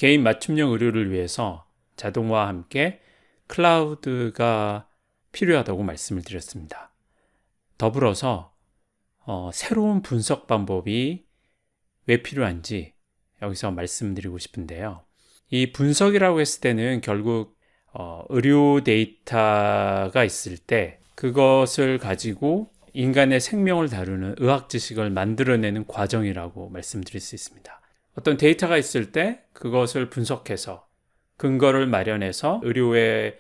개인 맞춤형 의료를 위해서 자동화와 함께 클라우드가 필요하다고 말씀을 드렸습니다. 더불어서 새로운 분석 방법이 왜 필요한지 여기서 말씀드리고 싶은데요. 이 분석이라고 했을 때는 결국 의료 데이터가 있을 때 그것을 가지고 인간의 생명을 다루는 의학 지식을 만들어내는 과정이라고 말씀드릴 수 있습니다. 어떤 데이터가 있을 때 그것을 분석해서 근거를 마련해서 의료에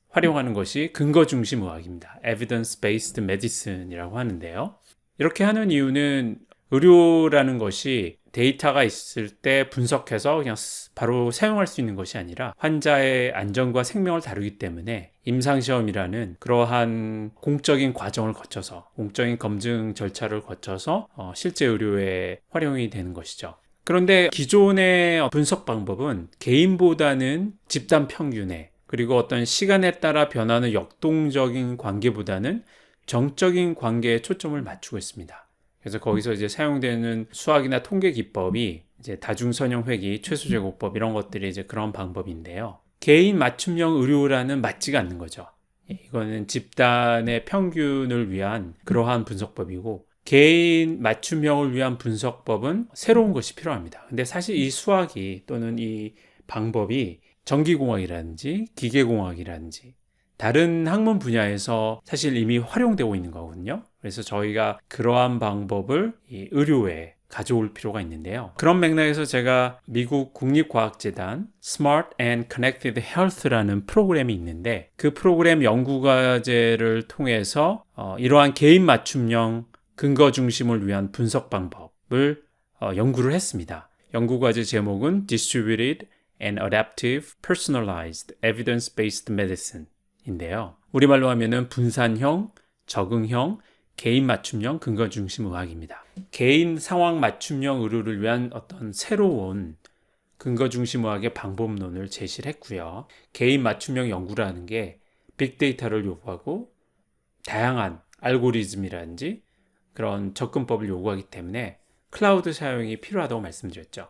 활용하는 것이 근거 중심 의학입니다. Evidence-based medicine이라고 하는데요. 이렇게 하는 이유는 의료라는 것이 데이터가 있을 때 분석해서 그냥 바로 사용할 수 있는 것이 아니라 환자의 안전과 생명을 다루기 때문에 임상시험이라는 그러한 공적인 과정을 거쳐서 공적인 검증 절차를 거쳐서 실제 의료에 활용이 되는 것이죠. 그런데 기존의 분석 방법은 개인보다는 집단 평균에 그리고 어떤 시간에 따라 변하는 역동적인 관계보다는 정적인 관계에 초점을 맞추고 있습니다. 그래서 거기서 이제 사용되는 수학이나 통계 기법이 이제 다중선형 회귀, 최소 제곱법 이런 것들이 이제 그런 방법인데요. 개인 맞춤형 의료라는 맞지가 않는 거죠. 이거는 집단의 평균을 위한 그러한 분석법이고 개인 맞춤형을 위한 분석법은 새로운 것이 필요합니다. 근데 사실 이 수학이 또는 이 방법이 전기공학이라든지 기계공학이라든지 다른 학문 분야에서 사실 이미 활용되고 있는 거거든요. 그래서 저희가 그러한 방법을 이 의료에 가져올 필요가 있는데요. 그런 맥락에서 제가 미국 국립과학재단 Smart and Connected Health라는 프로그램이 있는데 그 프로그램 연구과제를 통해서 이러한 개인 맞춤형 근거 중심을 위한 분석 방법을 연구를 했습니다. 연구과제 제목은 Distributed and Adaptive Personalized Evidence-Based Medicine 인데요. 우리말로 하면은 분산형, 적응형, 개인 맞춤형 근거 중심 의학입니다. 개인 상황 맞춤형 의료를 위한 어떤 새로운 근거 중심 의학의 방법론을 제시를 했고요. 개인 맞춤형 연구라는 게 빅데이터를 요구하고 다양한 알고리즘이라든지 그런 접근법을 요구하기 때문에 클라우드 사용이 필요하다고 말씀드렸죠.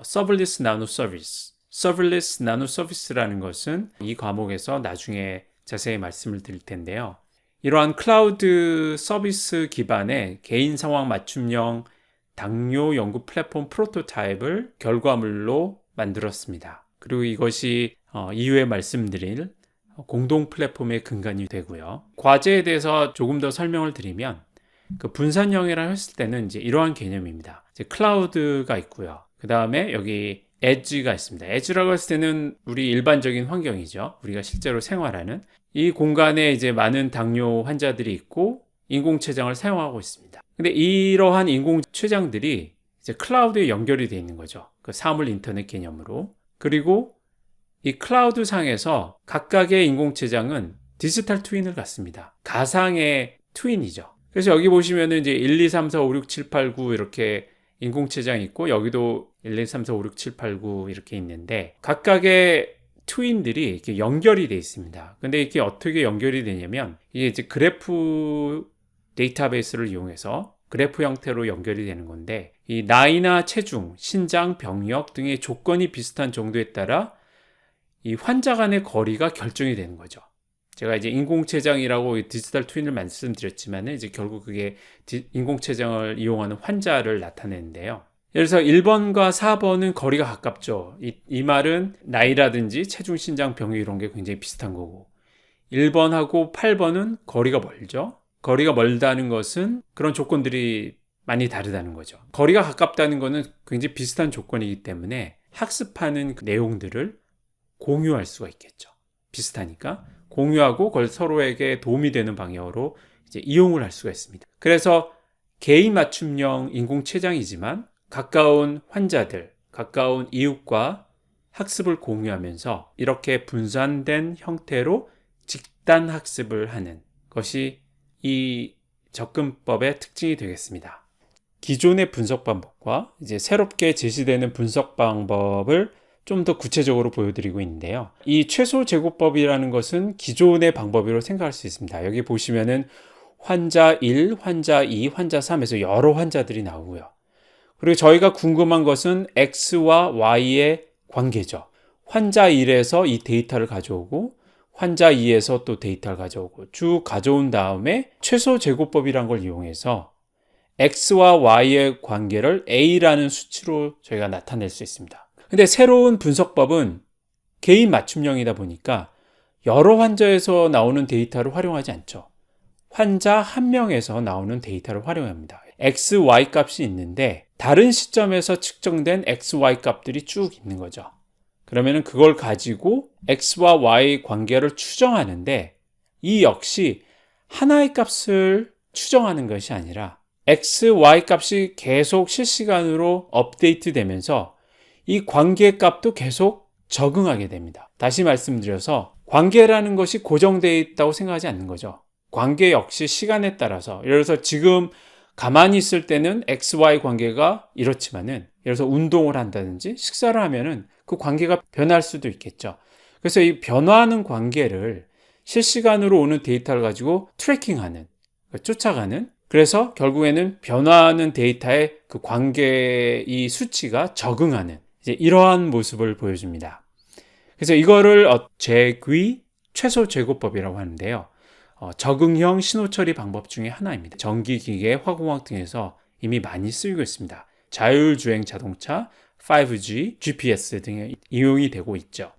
Serverless Nano Service, Serverless Nano Service라는 것은 이 과목에서 나중에 자세히 말씀을 드릴 텐데요. 이러한 클라우드 서비스 기반의 개인 상황 맞춤형 당뇨 연구 플랫폼 프로토타입을 결과물로 만들었습니다. 그리고 이것이 이후에 말씀드릴 공동 플랫폼의 근간이 되고요. 과제에 대해서 조금 더 설명을 드리면 그 분산형이라 했을 때는 이제 이러한 개념입니다. 이제 클라우드가 있고요. 그 다음에 여기 엣지가 있습니다. 엣지라고 했을 때는 우리 일반적인 환경이죠. 우리가 실제로 생활하는 이 공간에 이제 많은 당뇨 환자들이 있고 인공췌장을 사용하고 있습니다. 근데 이러한 인공췌장들이 이제 클라우드에 연결이 되어 있는 거죠. 그 사물 인터넷 개념으로. 그리고 이 클라우드 상에서 각각의 인공췌장은 디지털 트윈을 갖습니다. 가상의 트윈이죠. 그래서 여기 보시면은 이제 1, 2, 3, 4, 5, 6, 7, 8, 9 이렇게 인공췌장이 있고 여기도 1, 2, 3, 4, 5, 6, 7, 8, 9 이렇게 있는데 각각의 트윈들이 이렇게 연결이 되어 있습니다. 근데 이게 어떻게 연결이 되냐면 이게 이제 그래프 데이터베이스를 이용해서 그래프 형태로 연결이 되는 건데 이 나이나 체중, 신장, 병력 등의 조건이 비슷한 정도에 따라 이 환자 간의 거리가 결정이 되는 거죠. 제가 이제 인공췌장이라고 디지털 트윈을 말씀드렸지만 이제 결국 그게 인공췌장을 이용하는 환자를 나타내는데요. 그래서 1번과 4번은 거리가 가깝죠. 이 말은 나이라든지 체중, 신장, 병력 이런 게 굉장히 비슷한 거고 1번하고 8번은 거리가 멀죠. 거리가 멀다는 것은 그런 조건들이 많이 다르다는 거죠. 거리가 가깝다는 것은 굉장히 비슷한 조건이기 때문에 학습하는 그 내용들을 공유할 수가 있겠죠. 비슷하니까 공유하고 그걸 서로에게 도움이 되는 방향으로 이제 이용을 할 수가 있습니다. 그래서 개인 맞춤형 인공췌장이지만 가까운 환자들, 가까운 이웃과 학습을 공유하면서 이렇게 분산된 형태로 집단 학습을 하는 것이 이 접근법의 특징이 되겠습니다. 기존의 분석 방법과 이제 새롭게 제시되는 분석 방법을 좀 더 구체적으로 보여드리고 있는데요. 이 최소 제곱법이라는 것은 기존의 방법으로 생각할 수 있습니다. 여기 보시면은 환자 1, 환자 2, 환자 3에서 여러 환자들이 나오고요. 그리고 저희가 궁금한 것은 X와 Y의 관계죠. 환자 1에서 이 데이터를 가져오고 환자 2에서 또 데이터를 가져오고 쭉 가져온 다음에 최소 제곱법이란 걸 이용해서 X와 Y의 관계를 A라는 수치로 저희가 나타낼 수 있습니다. 근데 새로운 분석법은 개인 맞춤형이다 보니까 여러 환자에서 나오는 데이터를 활용하지 않죠. 환자 한 명에서 나오는 데이터를 활용합니다. X, Y 값이 있는데 다른 시점에서 측정된 X, Y 값들이 쭉 있는 거죠. 그러면 그걸 가지고 X와 Y 관계를 추정하는데 이 역시 하나의 값을 추정하는 것이 아니라 X, Y 값이 계속 실시간으로 업데이트 되면서 이 관계 값도 계속 적응하게 됩니다. 다시 말씀드려서 관계라는 것이 고정되어 있다고 생각하지 않는 거죠. 관계 역시 시간에 따라서 예를 들어서 지금 가만히 있을 때는 XY 관계가 이렇지만은 예를 들어서 운동을 한다든지 식사를 하면은 그 관계가 변할 수도 있겠죠. 그래서 이 변화하는 관계를 실시간으로 오는 데이터를 가지고 트래킹하는, 쫓아가는 그래서 결국에는 변화하는 데이터의 그 관계 이 수치가 적응하는 이제 이러한 모습을 보여줍니다. 그래서 이거를 제귀 최소 제곱법이라고 하는데요. 적응형 신호 처리 방법 중에 하나입니다. 전기기계, 화공학 등에서 이미 많이 쓰이고 있습니다. 자율주행 자동차, 5G, GPS 등에 이용이 되고 있죠.